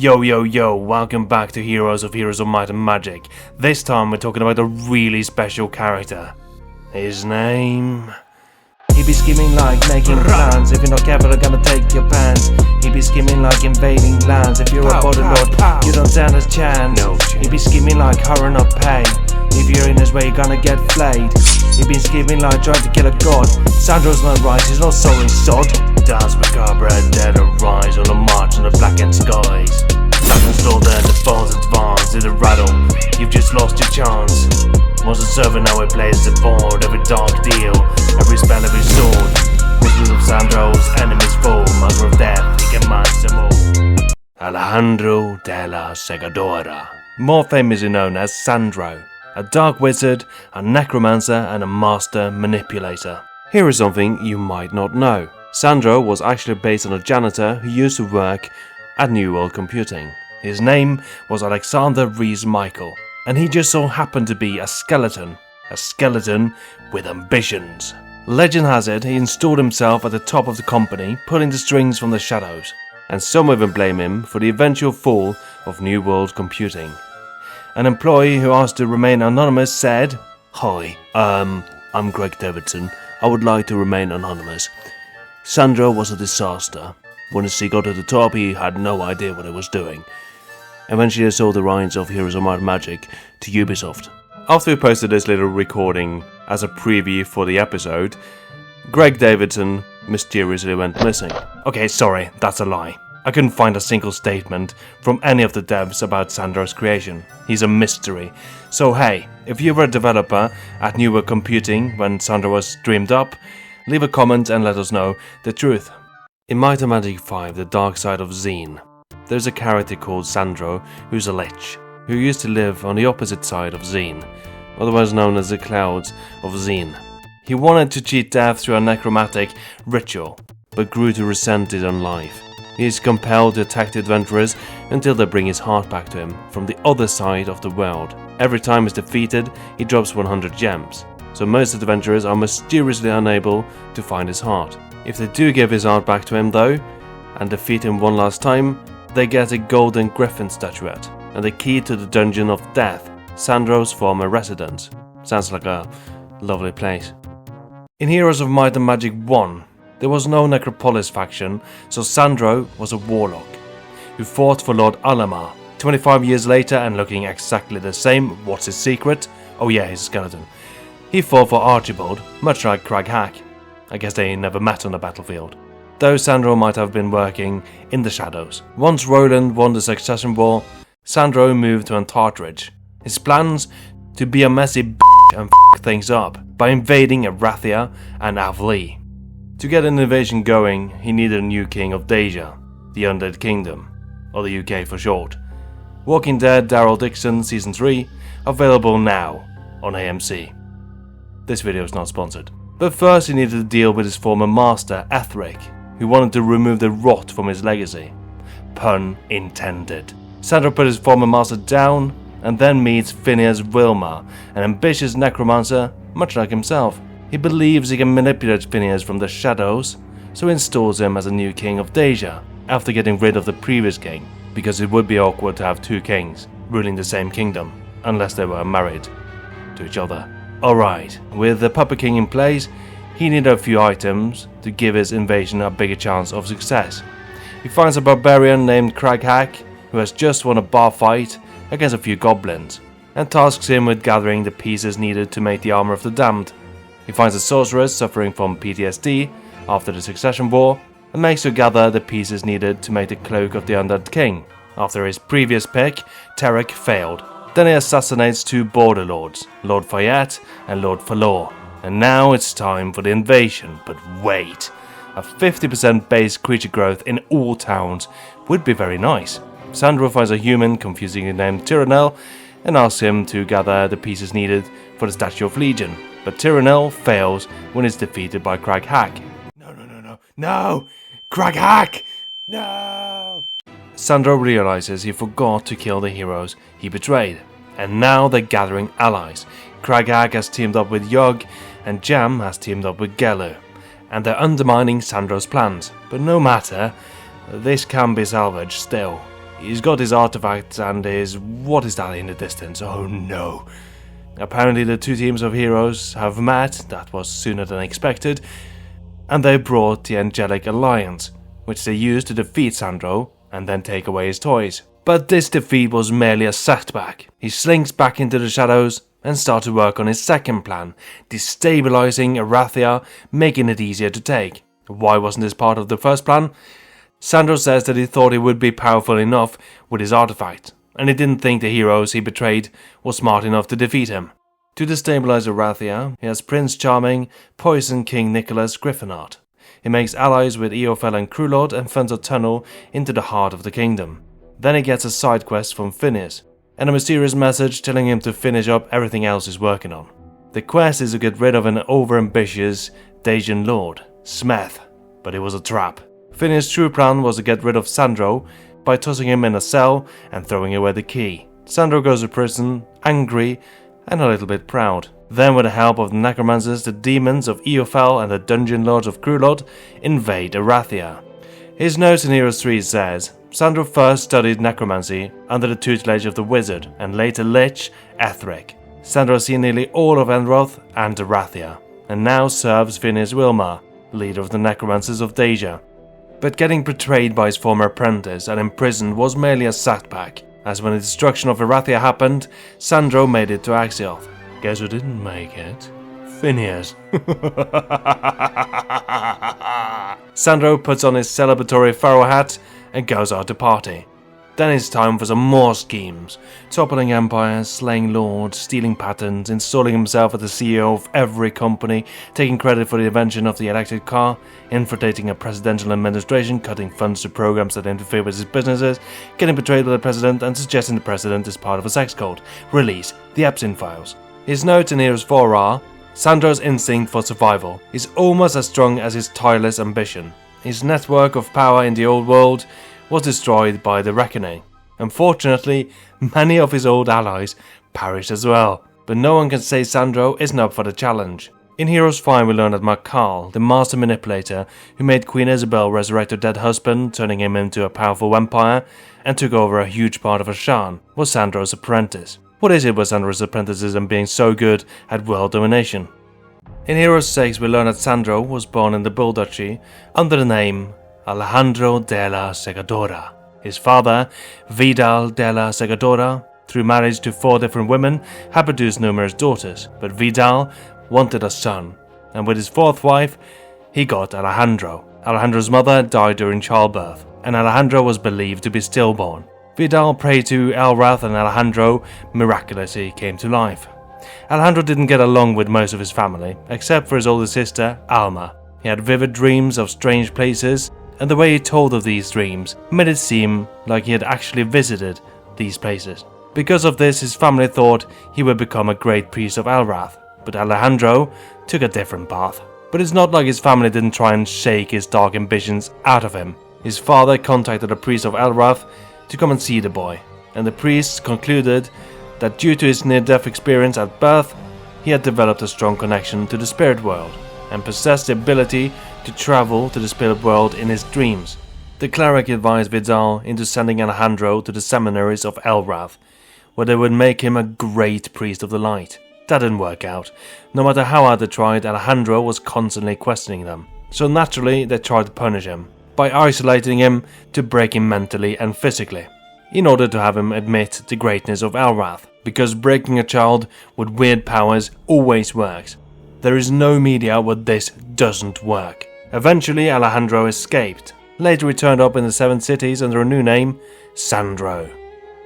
Yo, welcome back to Heroes of Might and Magic. This time we're talking about a really special character. His name... He be scheming like making plans. If you're not careful, I'm gonna take your pants. He be scheming like invading lands. If you're a body lord, you don't stand a chance. He be scheming like hurrying up pay. If you're in his way, you're gonna get flayed. He be scheming like trying to kill a god. Sandro's not right, he's not sorry, sod. Dance macabre, dead arise on a march in the blackened skies. Something slow then the falls advance. Did a rattle, you've just lost your chance. Once a server now it plays the board. Every dark deal, every spell, every sword. Whispers of Sandro's enemies fall. Mother of death, he commands them all. Alejandro de la Segadora, more famously known as Sandro. A dark wizard, a necromancer and a master manipulator. Here is something you might not know. Sandro was actually based on a janitor who used to work at New World Computing. His name was Alexander Rees-Michael, and he just so happened to be a skeleton with ambitions. Legend has it he installed himself at the top of the company, pulling the strings from the shadows, and some even blame him for the eventual fall of New World Computing. An employee who asked to remain anonymous said, "Hi, I'm Greg Davidson. I would like to remain anonymous. Sandro was a disaster. Once he got to the top, he had no idea what he was doing. Eventually, I sold the rights of Heroes of Might and Magic to Ubisoft." After we posted this little recording as a preview for the episode, Greg Davidson mysteriously went missing. Okay, sorry, that's a lie. I couldn't find a single statement from any of the devs about Sandro's creation. He's a mystery. So hey, if you were a developer at New World Computing when Sandro was dreamed up, leave a comment and let us know the truth. In Might and Magic 5, The Dark Side of Xene, there's a character called Sandro who's a lich, who used to live on the opposite side of Xene, otherwise known as the Clouds of Xene. He wanted to cheat death through a necromantic ritual, but grew to resent his own life. He is compelled to attack the adventurers until they bring his heart back to him from the other side of the world. Every time he's defeated, he drops 100 gems, so most of the adventurers are mysteriously unable to find his heart. If they do give his heart back to him though, and defeat him one last time, they get a golden griffin statuette and the key to the Dungeon of Death, Sandro's former residence. Sounds like a lovely place. In Heroes of Might and Magic 1, there was no Necropolis faction, so Sandro was a warlock who fought for Lord Alamar. 25 years later and looking exactly the same, what's his secret? Oh yeah, he's a skeleton. He fought for Archibald, much like Crag Hack. I guess they never met on the battlefield. Though Sandro might have been working in the shadows. Once Roland won the succession war, Sandro moved to Antartridge. His plans to be a messy and f*** things up by invading Erathia and Avlee. To get an invasion going, he needed a new king of Deja, the Undead Kingdom, or the UK for short. Walking Dead Daryl Dixon Season 3, available now on AMC. This video is not sponsored. But first he needed to deal with his former master, Ethric, who wanted to remove the rot from his legacy. Pun intended. Sandro put his former master down, and then meets Phineas Wilmer, an ambitious necromancer, much like himself. He believes he can manipulate Phineas from the shadows, so he installs him as a new king of Deja, after getting rid of the previous king, because it would be awkward to have two kings ruling the same kingdom, unless they were married to each other. Alright, with the Puppet King in place, he needed a few items to give his invasion a bigger chance of success. He finds a barbarian named Crag Hack, who has just won a bar fight against a few goblins, and tasks him with gathering the pieces needed to make the armor of the damned. He finds a sorceress suffering from PTSD after the succession war, and makes her gather the pieces needed to make the cloak of the Undead King. After his previous pick, Tarek failed. Then he assassinates two border lords, Lord Fayette and Lord Falor. And now it's time for the invasion, but wait. A 50% base creature growth in all towns would be very nice. Sandro finds a human confusingly named Tyrannel and asks him to gather the pieces needed for the Statue of Legion. But Tyrannel fails when he's defeated by Crag Hack. No! Crag Hack! No! Sandro realizes he forgot to kill the heroes he betrayed, and now they're gathering allies. Crag Hack has teamed up with Yogg, and Jam has teamed up with Gelu, and they're undermining Sandro's plans. But no matter, this can be salvaged still. He's got his artifacts and his... what is that in the distance? Oh no. Apparently the two teams of heroes have met, that was sooner than expected, and they brought the Angelic Alliance, which they used to defeat Sandro and then take away his toys. But this defeat was merely a setback. He slinks back into the shadows and starts to work on his second plan, destabilizing Erathia, making it easier to take. Why wasn't this part of the first plan? Sandro says that he thought he would be powerful enough with his artifact, and he didn't think the heroes he betrayed were smart enough to defeat him. To destabilize Erathia, he has Prince Charming poison King Nicholas Griffinart. He makes allies with Eophel and Crewlord and funds a tunnel into the heart of the kingdom. Then he gets a side quest from Phineas, and a mysterious message telling him to finish up everything else he's working on. The quest is to get rid of an overambitious Dacian lord, Smeth, but it was a trap. Phineas' true plan was to get rid of Sandro by tossing him in a cell and throwing away the key. Sandro goes to prison, angry and a little bit proud. Then with the help of the necromancers, the demons of Eophel and the dungeon lords of Crewlord invade Erathia. His notes in Heroes 3 says, Sandro first studied necromancy under the tutelage of the wizard and later lich Ethric. Sandro has seen nearly all of Enroth and Erathia, and now serves Phineas Wilmar, leader of the necromancers of Dacia. But getting betrayed by his former apprentice and imprisoned was merely a setback, as when the destruction of Erathia happened, Sandro made it to Exile. Guess who didn't make it? Phineas. Sandro puts on his celebratory pharaoh hat and goes out to party. Then it's time for some more schemes. Toppling empires, slaying lords, stealing patents, installing himself as the CEO of every company, taking credit for the invention of the electric car, infiltrating a presidential administration, cutting funds to programs that interfere with his businesses, getting betrayed by the president and suggesting the president is part of a sex cult. Release the Epstein files. His notes in Heroes 4 are, Sandro's instinct for survival is almost as strong as his tireless ambition. His network of power in the old world was destroyed by the Reckoning. Unfortunately, many of his old allies perished as well, but no one can say Sandro isn't up for the challenge. In Heroes 5 we learn that Markal, the master manipulator who made Queen Isabel resurrect her dead husband, turning him into a powerful vampire, and took over a huge part of Ashan, was Sandro's apprentice. What is it with Sandro's apprentices and being so good at world domination? In Heroes 6 we learn that Sandro was born in the Bull Duchy under the name Alejandro della Segadora. His father, Vidal della Segadora, through marriage to 4 different women, had produced numerous daughters, but Vidal wanted a son, and with his 4th wife, he got Alejandro. Alejandro's mother died during childbirth, and Alejandro was believed to be stillborn. Vidal prayed to Elrath and Alejandro miraculously came to life. Alejandro didn't get along with most of his family, except for his older sister, Alma. He had vivid dreams of strange places, and the way he told of these dreams made it seem like he had actually visited these places. Because of this, his family thought he would become a great priest of Elrath, but Alejandro took a different path. But it's not like his family didn't try and shake his dark ambitions out of him. His father contacted a priest of Elrath to come and see the boy, and the priest concluded that due to his near-death experience at birth, he had developed a strong connection to the spirit world, and possessed the ability to travel to the spirit world in his dreams. The cleric advised Vidal into sending Alejandro to the seminaries of Elrath, where they would make him a great priest of the light. That didn't work out. No matter how hard they tried, Alejandro was constantly questioning them. So naturally, they tried to punish him by isolating him to break him mentally and physically, in order to have him admit the greatness of Elrath, because breaking a child with weird powers always works. There is no media where this doesn't work. Eventually Alejandro escaped, later he turned up in the 7 cities under a new name, Sandro.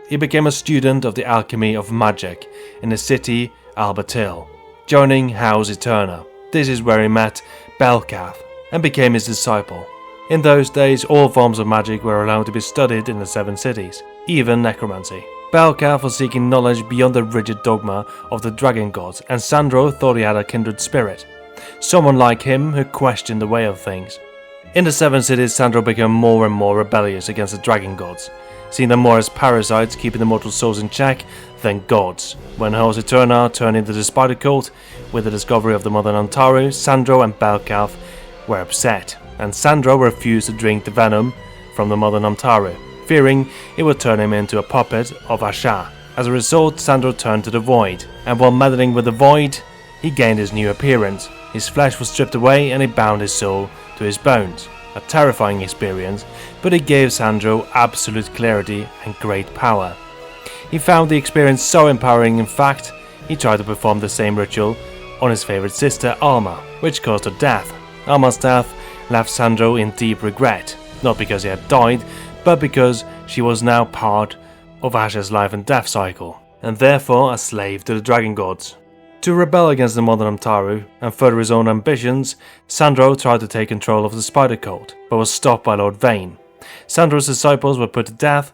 He became a student of the alchemy of magic in the city Albatil, joining House Eterna. This is where he met Belcath and became his disciple. In those days all forms of magic were allowed to be studied in the 7 cities, even necromancy. Belcath was seeking knowledge beyond the rigid dogma of the dragon gods, and Sandro thought he had a kindred spirit, someone like him who questioned the way of things. In the 7 cities, Sandro became more and more rebellious against the dragon gods, seeing them more as parasites keeping the mortal souls in check than gods. When House Eterna turned into the spider cult with the discovery of the Mother Nantaru, Sandro and Belcath were upset, and Sandro refused to drink the venom from the Mother Nantaru. fearing it would turn him into a puppet of Asha. As a result, Sandro turned to the Void, and while meddling with the Void, he gained his new appearance. His flesh was stripped away and he bound his soul to his bones. A terrifying experience, but it gave Sandro absolute clarity and great power. He found the experience so empowering. In fact, he tried to perform the same ritual on his favorite sister Alma, which caused her death. Alma's death left Sandro in deep regret, not because he had died, but because she was now part of Asha's life and death cycle, and therefore a slave to the dragon gods. To rebel against the modern Amtaru and further his own ambitions, Sandro tried to take control of the Spider Cult, but was stopped by Lord Vayne. Sandro's disciples were put to death,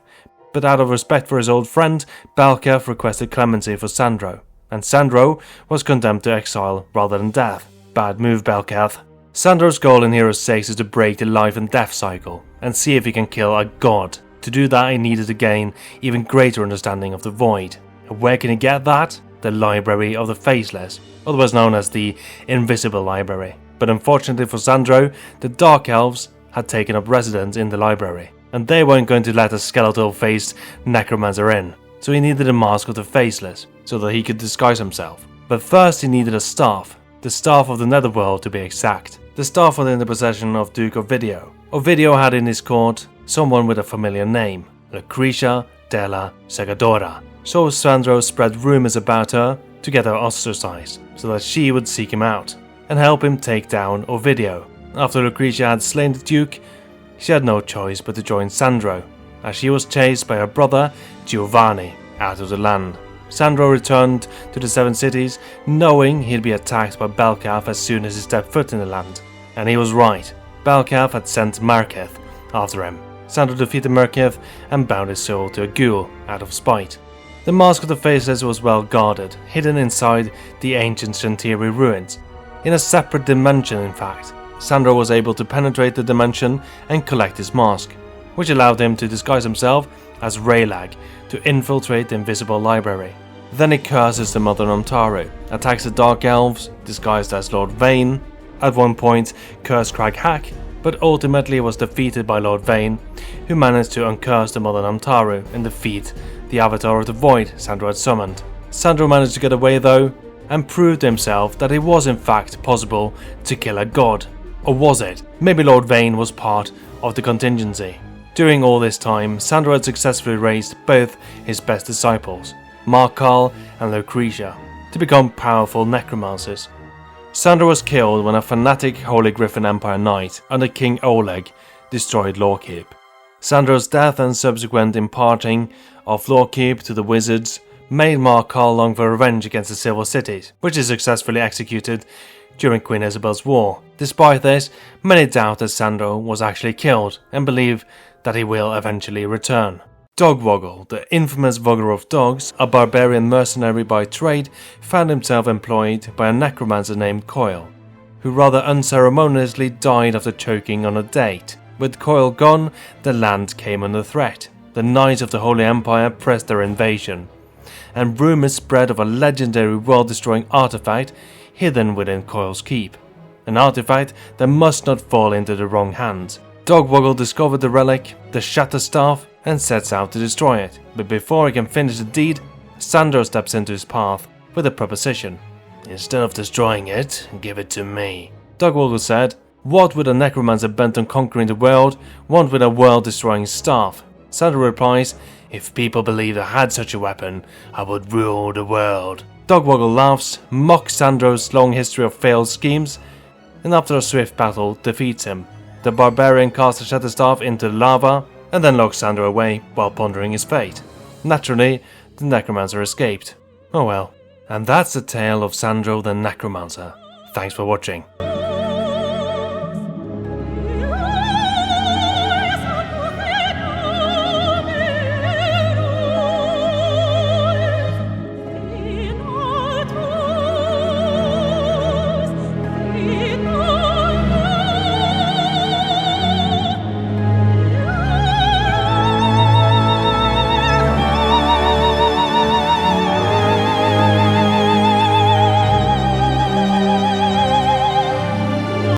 but out of respect for his old friend, Belkath requested clemency for Sandro, and Sandro was condemned to exile rather than death. Bad move, Belkath. Sandro's goal in Hero 6 is to break the life and death cycle, and see if he can kill a god. To do that, he needed to gain even greater understanding of the Void. And where can he get that? The Library of the Faceless, otherwise known as the Invisible Library. But unfortunately for Sandro, the Dark Elves had taken up residence in the library, and they weren't going to let a skeletal-faced necromancer in, so he needed a mask of the Faceless, so that he could disguise himself. But first he needed a staff, the Staff of the Netherworld to be exact. The staff was in the possession of Duke Ovidio. Ovidio had in his court someone with a familiar name, Lucretia della Segadora. So Sandro spread rumors about her to get her ostracized, so that she would seek him out and help him take down Ovidio. After Lucretia had slain the Duke, she had no choice but to join Sandro, as she was chased by her brother Giovanni out of the land. Sandro returned to the Seven Cities, knowing he'd be attacked by Belkath as soon as he stepped foot in the land. And he was right. Belkath had sent Marketh after him. Sandro defeated Marketh and bound his soul to a ghoul out of spite. The Mask of the Faceless was well guarded, hidden inside the ancient Shantiri ruins. In a separate dimension, in fact. Sandro was able to penetrate the dimension and collect his mask, which allowed him to disguise himself as Raylag to infiltrate the Invisible Library. Then he curses the Modern Amtaru, attacks the Dark Elves, disguised as Lord Vayne, at one point cursed Craghack, but ultimately was defeated by Lord Vayne, who managed to uncurse the Modern Amtaru and defeat the Avatar of the Void Sandro had summoned. Sandro managed to get away though, and proved to himself that it was in fact possible to kill a god. Or was it? Maybe Lord Vayne was part of the contingency. During all this time, Sandro had successfully raised both his best disciples, Markal and Lucretia, to become powerful necromancers. Sandro was killed when a fanatic Holy Griffin Empire knight under King Oleg destroyed Lawkeep. Sandro's death and subsequent imparting of Lawkeep to the wizards made Markal long for revenge against the Silver Cities, which he successfully executed during Queen Isabel's war. Despite this, many doubt that Sandro was actually killed and believe that he will eventually return. Dogwoggle, the infamous Vogger of Dogs, a barbarian mercenary by trade, found himself employed by a necromancer named Coil, who rather unceremoniously died after choking on a date. With Coil gone, the land came under threat. The Knights of the Holy Empire pressed their invasion, and rumours spread of a legendary world-destroying artifact hidden within Coil's keep. An artifact that must not fall into the wrong hands. Dogwoggle discovered the relic, the Shatterstaff, and sets out to destroy it. But before he can finish the deed, Sandro steps into his path with a proposition. "Instead of destroying it, give it to me." Dogwoggle said, "What would a necromancer bent on conquering the world want with a world-destroying staff?" Sandro replies, "If people believed I had such a weapon, I would rule the world." Dogwoggle laughs, mocks Sandro's long history of failed schemes, and after a swift battle defeats him. The barbarian casts the Shatterstaff into the lava and then locks Sandro away while pondering his fate. Naturally, the necromancer escaped. Oh well. And that's the tale of Sandro the Necromancer. Thanks for watching.